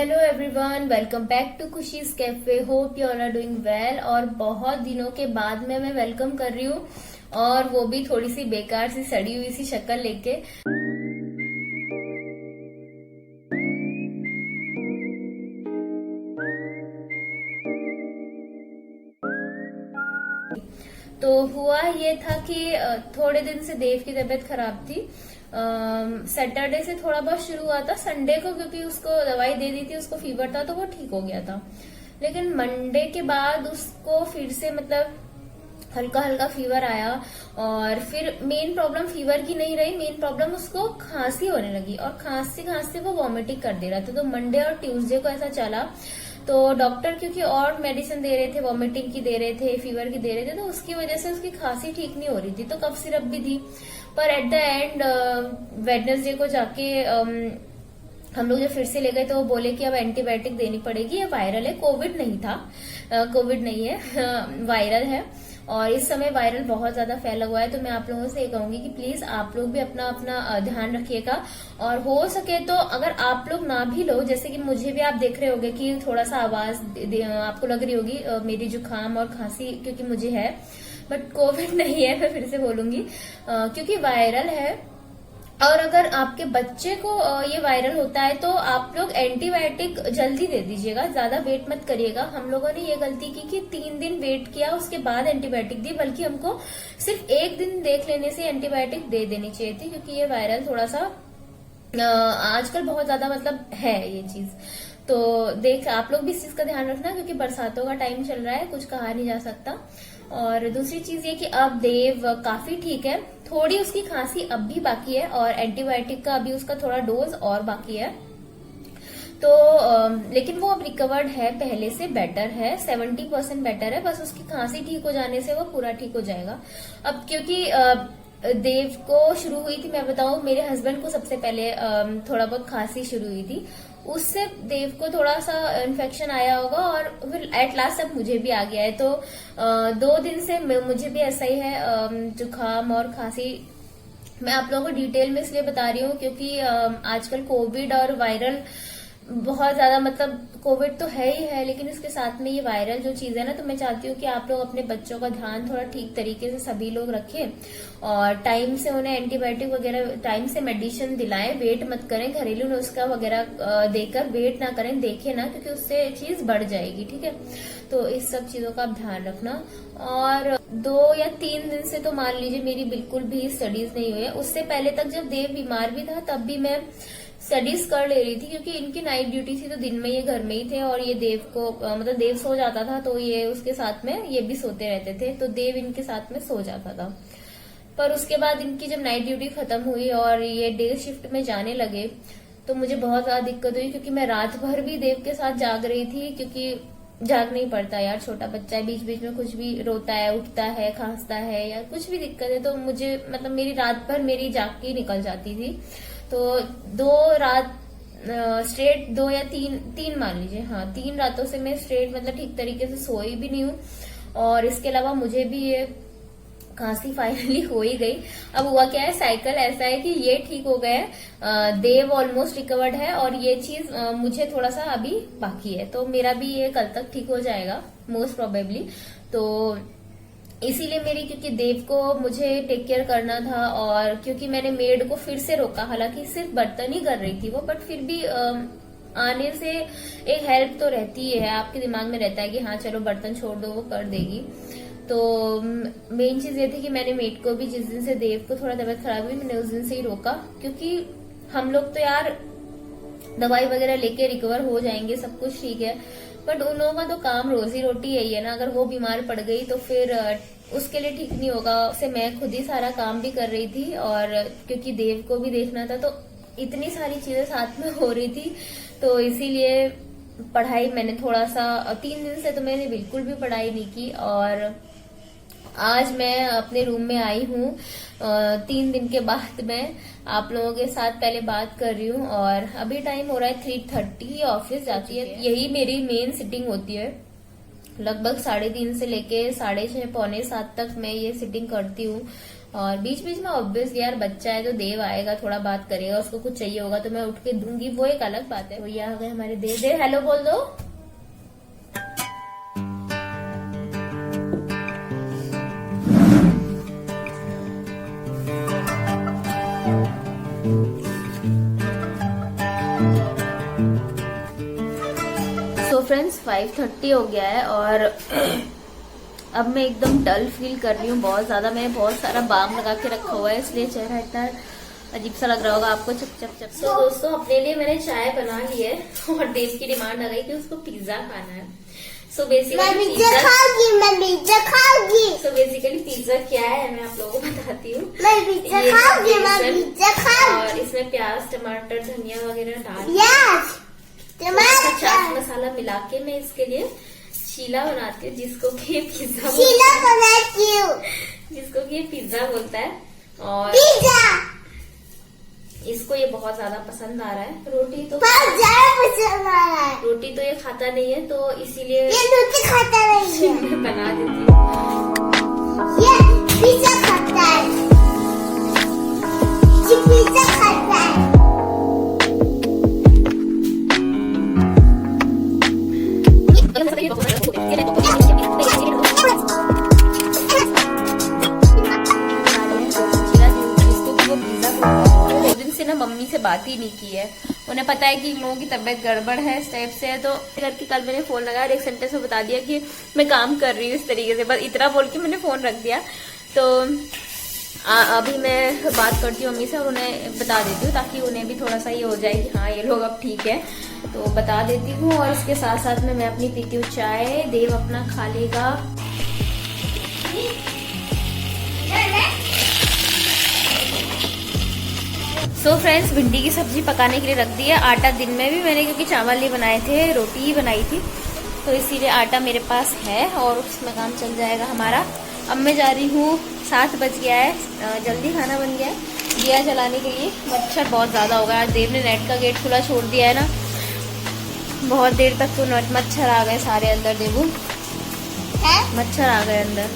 Hello everyone, welcome back to Khushi's cafe. Hope you all are doing well. और बहुत दिनों के बाद में मैं वेलकम कर रही हूँ, और वो भी थोड़ी सी बेकार सी सड़ी हुई सी शक्ल लेके। तो हुआ ये था कि थोड़े दिन से देव की तबीयत खराब थी। सैटरडे से थोड़ा बहुत शुरू हुआ था, संडे को क्योंकि उसको दवाई दे दी थी, उसको फीवर था तो वो ठीक हो गया था। लेकिन मंडे के बाद उसको फिर से मतलब हल्का हल्का फीवर आया। और फिर मेन प्रॉब्लम फीवर की नहीं रही, मेन प्रॉब्लम उसको खांसी होने लगी, और खांसते खांसते वो वॉमिटिंग कर दे रहा था। तो मंडे और ट्यूसडे को ऐसा चला। तो डॉक्टर क्योंकि और मेडिसिन दे रहे थे, वॉमिटिंग की दे रहे थे, फीवर की दे रहे थे, तो उसकी वजह से उसकी खांसी ठीक नहीं हो रही थी। तो कफ सिरप भी दी, पर एट द एंड वेडनेसडे को जाके हम लोग जब फिर से ले गए तो वो बोले कि अब एंटीबायोटिक देनी पड़ेगी। ये वायरल है, कोविड नहीं था, कोविड नहीं है, वायरल है। और इस समय वायरल बहुत ज्यादा फैला हुआ है। तो मैं आप लोगों से ये कहूंगी कि प्लीज आप लोग भी अपना अपना ध्यान रखिएगा। और हो सके तो अगर आप लोग ना भी लो, जैसे कि मुझे भी आप देख रहे होंगे कि थोड़ा सा आवाज आपको लग रही होगी मेरी जुकाम और खांसी, क्योंकि मुझे है, बट कोविड नहीं है। मैं फिर से बोलूंगी क्योंकि वायरल है। और अगर आपके बच्चे को ये वायरल होता है तो आप लोग एंटीबायोटिक जल्दी दे दीजिएगा, ज्यादा वेट मत करिएगा। हम लोगों ने ये गलती की कि 3 दिन वेट किया, उसके बाद एंटीबायोटिक दी, बल्कि हमको सिर्फ 1 दिन देख लेने से एंटीबायोटिक दे देनी चाहिए थी, क्योंकि ये वायरल थोड़ा सा आजकल बहुत ज्यादा मतलब है ये चीज। तो देख आप लोग भी इस चीज का ध्यान रखना, क्योंकि बरसातों का टाइम चल रहा है, कुछ कहा नहीं जा सकता। और दूसरी चीज ये कि अब देव काफी ठीक है, थोड़ी उसकी खांसी अब भी बाकी है, और एंटीबायोटिक का अभी उसका थोड़ा डोज और बाकी है। तो लेकिन वो अब रिकवर्ड है, पहले से बेटर है, 70% बेटर है। बस उसकी खांसी ठीक हो जाने से वो पूरा ठीक हो जाएगा। अब क्योंकि देव को शुरू हुई थी, मैं बताऊं, मेरे हस्बैंड को सबसे पहले थोड़ा बहुत खांसी शुरू हुई थी, उससे देव को थोड़ा सा इन्फेक्शन आया होगा, और फिर एट लास्ट अब मुझे भी आ गया है। तो 2 दिन से मुझे भी ऐसा ही है, जुकाम और खांसी। मैं आप लोगों को डिटेल में इसलिए बता रही हूँ क्योंकि आजकल कोविड और वायरल बहुत ज्यादा, मतलब कोविड तो है ही है, लेकिन इसके साथ में ये वायरल जो चीज है ना, तो मैं चाहती हूँ कि आप लोग अपने बच्चों का ध्यान थोड़ा ठीक तरीके से सभी लोग रखें, और टाइम से उन्हें एंटीबायोटिक वगैरह टाइम से मेडिसिन दिलाएं। वेट मत करें, घरेलू नुस्खा वगैरह देकर वेट ना करें, देखें ना, क्योंकि उससे चीज बढ़ जाएगी। ठीक है, तो इस सब चीजों का आप ध्यान रखना। और 2 या 3 दिन से तो मान लीजिए मेरी बिल्कुल भी स्टडीज नहीं हुई है। उससे पहले तक जब देव बीमार भी था तब भी मैं स्टडीज कर ले रही थी, क्योंकि इनकी नाइट ड्यूटी थी, तो दिन में ये घर में ही थे, और ये देव को मतलब देव सो जाता था तो ये उसके साथ में ये भी सोते रहते थे, तो देव इनके साथ में सो जाता था। पर उसके बाद इनकी जब नाइट ड्यूटी खत्म हुई और ये डे शिफ्ट में जाने लगे, तो मुझे बहुत ज्यादा दिक्कत हुई, क्योंकि मैं रात भर भी देव के साथ जाग रही थी, क्योंकि जाग नहीं पड़ता यार, छोटा बच्चा है, बीच बीच में कुछ भी रोता है, उठता है, खांसता है, या कुछ भी दिक्कत है, तो मुझे मतलब मेरी रात भर मेरी जाग के निकल जाती थी। तो 2 रात स्ट्रेट, 2 या 3 मान लीजिए, हाँ 3 रातों से मैं स्ट्रेट मतलब ठीक तरीके से सोई भी नहीं हूँ। और इसके अलावा मुझे भी ये खांसी फाइनली हो ही गई। अब हुआ क्या है, साइकिल ऐसा है कि ये ठीक हो गया है, देव ऑलमोस्ट रिकवर्ड है, और ये चीज मुझे थोड़ा सा अभी बाकी है, तो मेरा भी ये कल तक ठीक हो जाएगा मोस्ट प्रोबेबली। तो इसीलिए मेरी, क्योंकि देव को मुझे टेक केयर करना था, और क्योंकि मैंने मेड को फिर से रोका, हालांकि सिर्फ बर्तन ही कर रही थी वो, बट फिर भी आने से एक हेल्प तो रहती है, आपके दिमाग में रहता है कि हाँ चलो बर्तन छोड़ दो, वो कर देगी। तो मेन चीज ये थी कि मैंने मेड को भी, जिस दिन से देव को थोड़ा तबीयत खराब हुई, मैंने उस दिन से ही रोका, क्योंकि हम लोग तो यार दवाई वगैरह लेके रिकवर हो जाएंगे, सब कुछ ठीक है, बट उन लोगों का तो काम रोजी रोटी यही है ना। अगर वो बीमार पड़ गई तो फिर उसके लिए ठीक नहीं होगा। उससे मैं खुद ही सारा काम भी कर रही थी, और क्योंकि देव को भी देखना था, तो इतनी सारी चीजें साथ में हो रही थी, तो इसीलिए पढ़ाई मैंने थोड़ा सा 3 दिन से तो मैंने बिल्कुल भी पढ़ाई नहीं की। और आज मैं अपने रूम में आई हूँ 3 दिन के बाद मैं आप लोगों के साथ पहले बात कर रही हूँ, और अभी टाइम हो रहा है 3:30, ऑफिस जाती है, यही मेरी मेन सिटिंग होती है। लगभग 3:30 से लेके 6:30 पौने 7 तक मैं ये सिटिंग करती हूँ, और बीच बीच में ऑब्वियसली यार बच्चा है तो देव आएगा, थोड़ा बात करेगा, उसको कुछ चाहिए होगा तो मैं उठ के दूंगी, वो एक अलग बात है। वो ये आ गए हमारे देव, हेलो बोल दो। सो फ्रेंड्स 5:30 हो गया है और अब मैं एकदम डल फील कर रही हूँ बहुत ज्यादा। मैंने बहुत सारा बाम लगा के रखा हुआ है इसलिए चेहरा इतना अजीब सा लग रहा होगा आपको, चप चप चप। तो दोस्तों अपने लिए मैंने चाय बना ली है और देव की डिमांड आ गई कि उसको पिज्जा खाना है। सो बेसिकली पिज्जा क्या है मैं आप लोगों को बताती हूँ। और इसमें प्याज, टमाटर, धनिया वगैरह डाल चाट मसाला मिला के मैं इसके लिए चीला बनाती हूँ, जिसको कि पिज्जा बोलता है। और इसको ये बहुत ज्यादा पसंद आ रहा है। रोटी तो ये खाता नहीं है तो इसीलिए रोटी खाता नहीं है। मैं बना देती हूँ। ये पिज्जा खाता है, पिज्जा खाता है। मम्मी से बात ही नहीं की है, उन्हें पता है कि इन लोगों की तबीयत गड़बड़ है, इस टाइप से है। तो करके कल मैंने फोन लगाया और एक सेंटेंस में बता दिया कि मैं काम कर रही हूँ इस तरीके से, बस इतना बोल के मैंने फोन रख दिया। तो अभी मैं बात करती हूँ मम्मी से और उन्हें बता देती हूँ ताकि उन्हें भी थोड़ा सा ये हो जाए कि हाँ ये लोग अब ठीक है, तो बता देती हूँ। और इसके साथ साथ में मैं अपनी पीती हूँ चाय, देव अपना खा लेगा। सो फ्रेंड्स भिंडी की सब्जी पकाने के लिए रख दी है। आटा दिन में भी मैंने क्योंकि चावल नहीं बनाए थे, रोटी ही बनाई थी, तो इसीलिए आटा मेरे पास है और उसमें काम चल जाएगा हमारा। अब मैं जा रही हूँ, 7 बज गया है, जल्दी खाना बन गया है, दिया जलाने के लिए। मच्छर बहुत ज्यादा हो गया, देव ने नेट का गेट खुला छोड़ दिया है ना, बहुत देर तक तो मच्छर आ गए सारे अंदर। देवू मच्छर आ गए अंदर।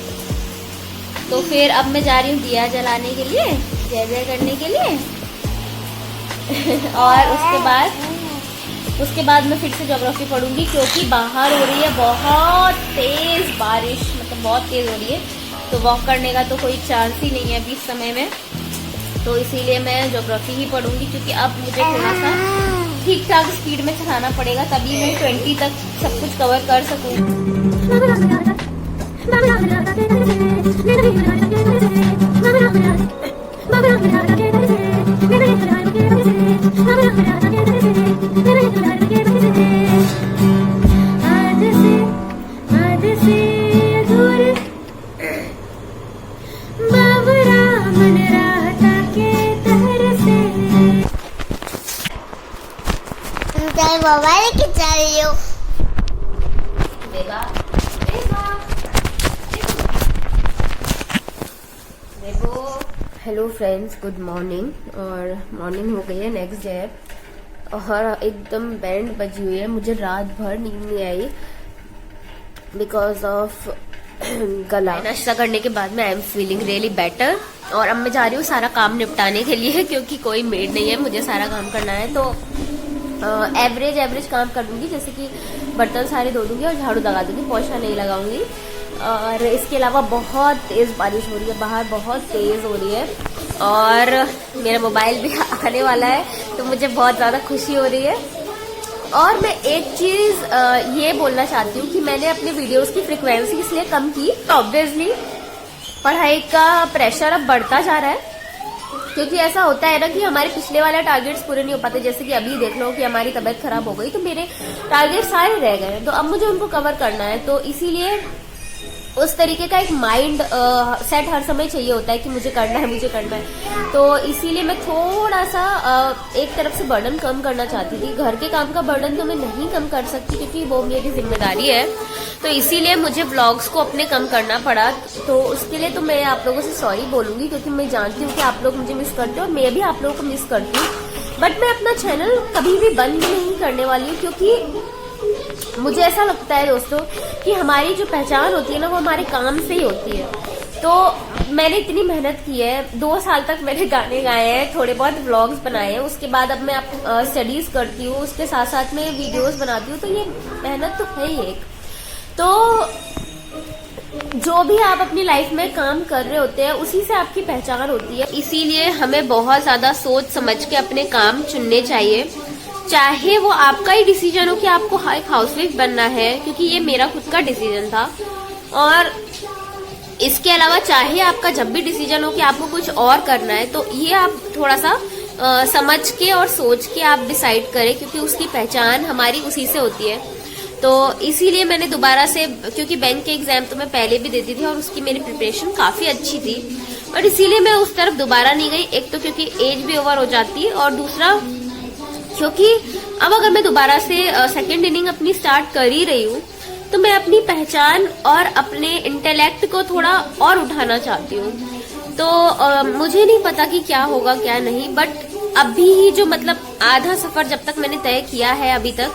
तो फिर अब मैं जा रही हूँ दिया जलाने के लिए, जय जय करने के लिए। और उसके बाद मैं फिर से ज्योग्राफी पढ़ूंगी क्योंकि बाहर हो रही है बहुत तेज बारिश, मतलब बहुत तेज हो रही है, तो वॉक करने का तो कोई चांस ही नहीं है अभी इस समय में। तो इसीलिए मैं ज्योग्राफी ही पढ़ूंगी क्योंकि अब मुझे थोड़ा सा ठीक ठाक स्पीड में चलाना पड़ेगा, तभी मैं 20 तक सब कुछ कवर कर सकूँ। मोबाइल की जा रही हो। Hello friends, good morning. और मॉर्निंग हो गई है, नेक्स्ट डे है और एकदम बैंड बजी हुई है। मुझे रात भर नींद नहीं आई बिकॉज ऑफ गला। नाश्ता करने के बाद में I am feeling really better और अब मैं जा रही हूँ सारा काम निपटाने के लिए क्योंकि कोई मेड नहीं है, मुझे सारा काम करना है। तो एवरेज काम कर दूंगी, जैसे कि बर्तन सारे धो दूंगी और झाड़ू लगा दूंगी, पोछा नहीं लगाऊंगी। और इसके अलावा बहुत तेज बारिश हो रही है बाहर, बहुत तेज हो रही है और मेरा मोबाइल भी आने वाला है, तो मुझे बहुत ज्यादा खुशी हो रही है। और मैं एक चीज ये बोलना चाहती हूँ कि मैंने अपने वीडियोस की फ्रिक्वेंसी इसलिए कम की, ऑब्वियसली पढ़ाई का प्रेशर अब बढ़ता जा रहा है, क्योंकि ऐसा होता है ना कि हमारे पिछले वाले टारगेट्स पूरे नहीं हो पाते। जैसे कि अभी देख लो कि हमारी तबीयत खराब हो गई तो मेरे टारगेट सारे रह गए, तो अब मुझे उनको कवर करना है। तो इसीलिए उस तरीके का एक माइंड सेट हर समय चाहिए होता है कि मुझे करना है। तो इसीलिए मैं थोड़ा सा एक तरफ से बर्डन कम करना चाहती थी। घर के काम का बर्डन तो मैं नहीं कम कर सकती क्योंकि वो मेरी जिम्मेदारी है, तो इसीलिए मुझे व्लॉग्स को अपने कम करना पड़ा। तो उसके लिए तो मैं आप लोगों से सॉरी बोलूंगी क्योंकि मैं जानती हूँ कि आप लोग मुझे मिस करते हो और मैं भी आप लोगों को मिस करती हूँ। बट मैं अपना चैनल कभी भी बंद नहीं करने वाली हूँ क्योंकि मुझे ऐसा लगता है दोस्तों कि हमारी जो पहचान होती है ना वो हमारे काम से ही होती है। तो मैंने इतनी मेहनत की है, 2 साल तक मैंने गाने गाए हैं, थोड़े बहुत व्लॉग्स बनाए हैं, उसके बाद अब मैं स्टडीज करती हूँ, उसके साथ साथ में वीडियोस बनाती हूँ, तो ये मेहनत तो है ही एक। तो जो भी आप अपनी लाइफ में काम कर रहे होते हैं उसी से आपकी पहचान होती है, इसीलिए हमें बहुत ज्यादा सोच समझ के अपने काम चुनने चाहिए। चाहे वो आपका ही डिसीजन हो कि आपको एक हाउसवाइफ बनना है, क्योंकि ये मेरा खुद का डिसीजन था, और इसके अलावा चाहे आपका जब भी डिसीजन हो कि आपको कुछ और करना है, तो ये आप थोड़ा सा समझ के और सोच के आप डिसाइड करें, क्योंकि उसकी पहचान हमारी उसी से होती है। तो इसीलिए मैंने दोबारा से, क्योंकि बैंक के एग्जाम तो मैं पहले भी देती थी और उसकी मेरी प्रिपरेशन काफी अच्छी थी, और इसीलिए मैं उस तरफ दोबारा नहीं गई। एक तो क्योंकि एज भी ओवर हो जाती है, और दूसरा क्योंकि अब अगर मैं दोबारा से सेकेंड इनिंग अपनी स्टार्ट कर ही रही हूँ, तो मैं अपनी पहचान और अपने इंटेलेक्ट को थोड़ा और उठाना चाहती हूँ। तो मुझे नहीं पता कि क्या होगा क्या नहीं, बट अभी ही जो मतलब आधा सफर जब तक मैंने तय किया है अभी तक,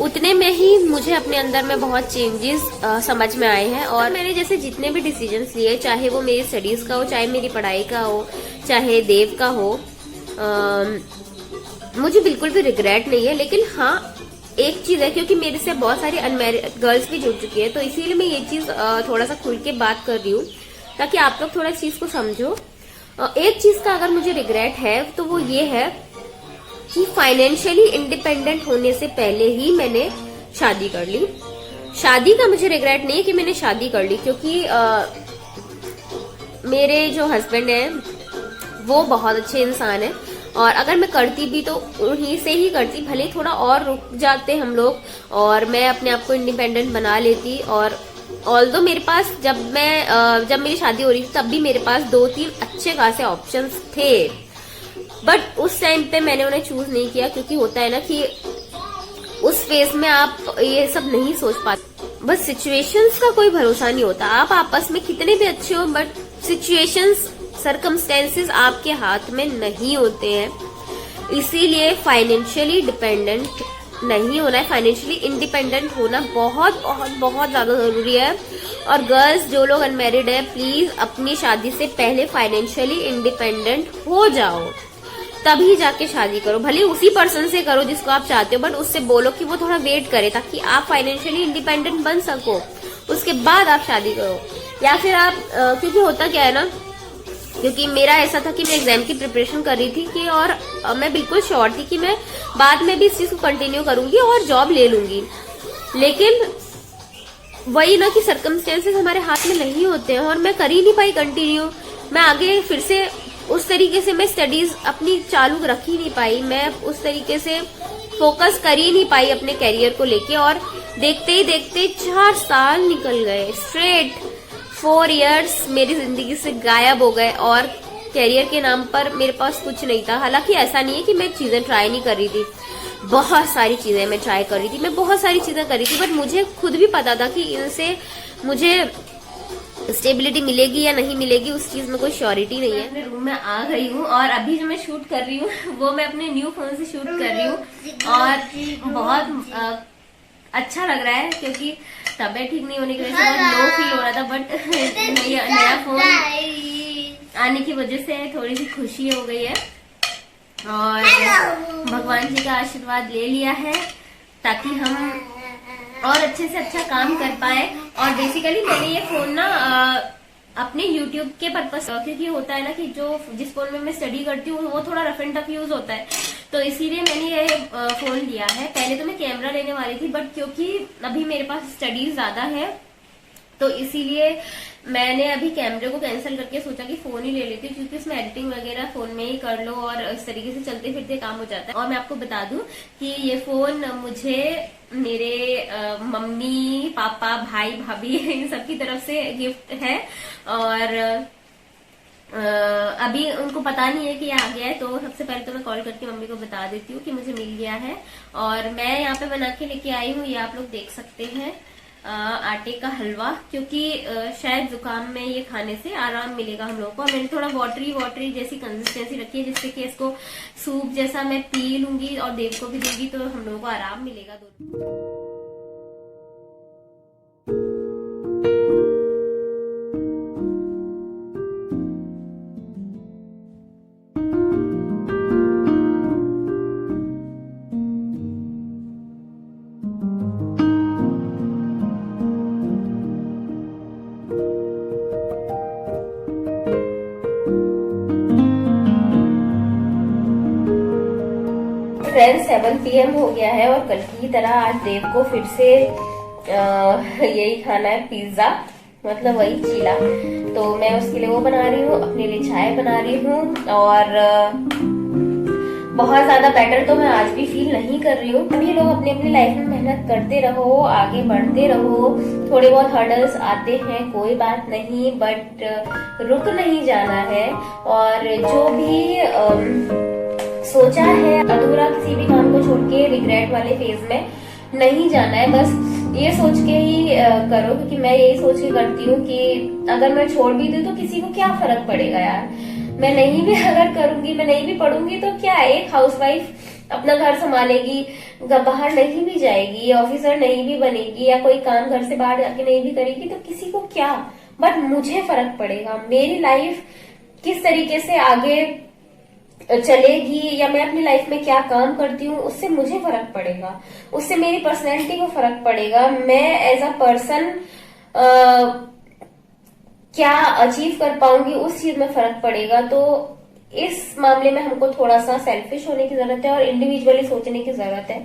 उतने में ही मुझे अपने अंदर में बहुत चेंजेस समझ में आए हैं। और मैंने जैसे जितने भी डिसीजंस लिए, चाहे वो मेरी स्टडीज का हो, चाहे मेरी पढ़ाई का हो, चाहे देव का हो, मुझे बिल्कुल भी रिग्रेट नहीं है। लेकिन हाँ, एक चीज है, क्योंकि मेरे से बहुत सारी अनमैरिड गर्ल्स भी जुड़ चुकी है, तो इसीलिए मैं ये चीज थोड़ा सा खुल के बात कर रही हूँ, ताकि आप लोग थोड़ा इस चीज को समझो। एक चीज का अगर मुझे रिग्रेट है तो वो ये है कि फाइनेंशियली इंडिपेंडेंट होने से पहले ही मैंने शादी कर ली। शादी का मुझे रिग्रेट नहीं है कि मैंने शादी कर ली, क्योंकि मेरे जो हस्बैंड है वो बहुत अच्छे इंसान है, और अगर मैं करती भी तो उन्हीं से ही करती, भले थोड़ा और रुक जाते हम लोग और मैं अपने आप को इंडिपेंडेंट बना लेती। और ऑल्दो मेरे पास जब मेरी शादी हो रही थी, तब भी मेरे पास 2-3 अच्छे खासे ऑप्शंस थे, बट उस टाइम पे मैंने उन्हें चूज नहीं किया, क्योंकि होता है ना कि उस फेज में आप ये सब नहीं सोच पाते। बस सिचुएशंस का कोई भरोसा नहीं होता, आप आपस में कितने भी अच्छे हो, बट सिचुएशंस, सर्कमस्टेंसेस आपके हाथ में नहीं होते हैं। इसीलिए फाइनेंशियली डिपेंडेंट नहीं होना है, फाइनेंशियली इंडिपेंडेंट होना बहुत बहुत बहुत ज्यादा जरूरी है। और गर्ल्स जो लोग अनमैरिड है, प्लीज अपनी शादी से पहले फाइनेंशियली इंडिपेंडेंट हो जाओ, तभी जाके शादी करो। भले उसी पर्सन से करो जिसको आप चाहते हो, बट उससे बोलो कि वो थोड़ा वेट करे, ताकि आप फाइनेंशियली इंडिपेंडेंट बन सको, उसके बाद आप शादी करो। या फिर आप क्योंकि होता क्या है ना, क्योंकि मेरा ऐसा था कि मैं एग्जाम की प्रिपरेशन कर रही थी कि, और मैं बिल्कुल श्योर थी कि मैं बाद में भी इस चीज को कंटिन्यू करूंगी और जॉब ले लूंगी, लेकिन वही ना कि सर्कमस्टेंसेस हमारे हाथ में नहीं होते हैं, और मैं कर ही नहीं पाई कंटिन्यू। मैं आगे फिर से उस तरीके से मैं स्टडीज अपनी चालू रख ही नहीं पाई, मैं उस तरीके से फोकस कर ही नहीं पाई अपने कैरियर को लेके, और देखते ही देखते 4 साल निकल गए, स्ट्रेट 4 इयर्स मेरी जिंदगी से गायब हो गए, और कैरियर के नाम पर मेरे पास कुछ नहीं था। हालांकि ऐसा नहीं है कि मैं चीजें ट्राई नहीं कर रही थी, बहुत सारी चीजें मैं ट्राई कर रही थी, मैं बहुत सारी चीजें कर रही थी, बट मुझे खुद भी पता था कि इनसे मुझे स्टेबिलिटी मिलेगी या नहीं मिलेगी, उस चीज में कोई श्योरिटी नहीं है। अपने रूम में आ गई हूँ, और अभी जो मैं शूट कर रही हूँ वो मैं अपने न्यू फोन से शूट कर रही हूँ, और बहुत अच्छा लग रहा है, क्योंकि तबीयत ठीक नहीं होने की वजह से बहुत लो फील हो रहा था, बट नया फोन आने की वजह से थोड़ी सी खुशी हो गई है, और भगवान जी का आशीर्वाद ले लिया है ताकि हम और अच्छे से अच्छा काम कर पाए। और बेसिकली मैंने ये फोन ना अपने YouTube के पर्पस, क्योंकि होता है ना कि जिस फोन में मैं स्टडी करती हूँ वो थोड़ा रफ एंड टफ यूज होता है, तो इसीलिए मैंने ये फोन लिया है। पहले तो मैं कैमरा लेने वाली थी, बट क्योंकि अभी मेरे पास स्टडीज ज्यादा है, तो इसीलिए मैंने अभी कैमरे को कैंसिल करके सोचा कि फोन ही ले लेती हूँ, क्योंकि उसमें एडिटिंग वगैरह फोन में ही कर लो और इस तरीके से चलते फिरते काम हो जाता है। और मैं आपको बता दूं कि ये फोन मुझे मेरे मम्मी पापा भाई भाभी इन सबकी तरफ से गिफ्ट है, और अभी उनको पता नहीं है कि ये आ गया है, तो सबसे पहले तो मैं कॉल करके मम्मी को बता देती हूँ कि मुझे मिल गया है। और मैं यहाँ पे बना के लेके आई हूँ, ये आप लोग देख सकते हैं, आटे का हलवा, क्योंकि शायद जुकाम में ये खाने से आराम मिलेगा हम लोगों को। मैंने थोड़ा वाटरी जैसी कंसिस्टेंसी रखी है, जिससे कि इसको सूप जैसा मैं पी लूंगी और देव को भी दूंगी, तो हम लोगों को आराम मिलेगा। 7 PM हो गया है और कल की तरह आज देव को फिर से यही खाना है, पिज्जा, मतलब वही चीला। तो मैं उसके लिए वो बना रही हूँ, अपने लिए चाय बना रही हूँ। और बहुत ज्यादा बेटर तो मैं आज भी फील नहीं कर रही हूँ। सभी लोग अपनी अपनी लाइफ में मेहनत करते रहो, आगे बढ़ते रहो। थोड़े बहुत हर्डल्स आते हैं, कोई बात नहीं, बट रुक नहीं जाना है। और जो भी सोचा है अधूरा किसी भी काम को छोड़ के रिग्रेट वाले फेज में नहीं जाना है। बस ये सोच के ही करो, क्योंकि मैं यही सोच के करती हूँ कि अगर मैं छोड़ भी दूँ तो किसी को क्या फर्क पड़ेगा यार। मैं नहीं भी अगर करूंगी, मैं नहीं भी पढ़ूंगी तो क्या, एक हाउसवाइफ अपना घर संभालेगी, बाहर नहीं भी जाएगी, ऑफिसर नहीं भी बनेगी, या कोई काम घर से बाहर जाके नहीं भी करेगी तो किसी को क्या, बट मुझे फर्क पड़ेगा। मेरी लाइफ किस तरीके से आगे चलेगी या मैं अपनी लाइफ में क्या काम करती हूँ उससे मुझे फर्क पड़ेगा, उससे मेरी पर्सनैलिटी को फर्क पड़ेगा, मैं एज अ पर्सन क्या अचीव कर पाऊंगी उस चीज में फर्क पड़ेगा। तो इस मामले में हमको थोड़ा सा सेल्फिश होने की जरूरत है और इंडिविजुअली सोचने की जरूरत है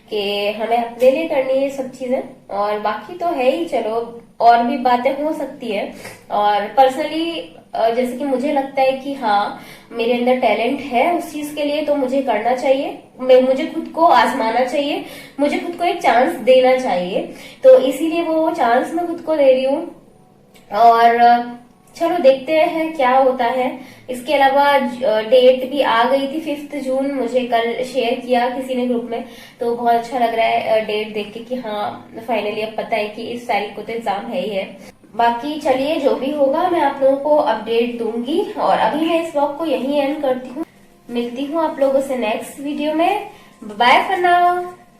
कि हमें अपने लिए करनी है सब चीजें, और बाकी तो है ही, चलो और भी बातें हो सकती है। और पर्सनली जैसे कि मुझे लगता है कि हाँ मेरे अंदर टैलेंट है उस चीज के लिए, तो मुझे करना चाहिए, मुझे खुद को आजमाना चाहिए, मुझे खुद को एक चांस देना चाहिए। तो इसीलिए वो चांस मैं खुद को दे रही हूँ और चलो देखते हैं क्या होता है। इसके अलावा डेट भी आ गई थी 5 जून, मुझे कल शेयर किया किसी ने ग्रुप में, तो बहुत अच्छा लग रहा है डेट देख के कि हाँ फाइनली अब पता है कि इस तारीख को तो एग्जाम है ही है। बाकी चलिए जो भी होगा मैं आप लोगों को अपडेट दूंगी और अभी मैं इस व्लॉग को यहीं एंड करती हूँ। मिलती हूँ आप लोगों से नेक्स्ट वीडियो में। Bye for now.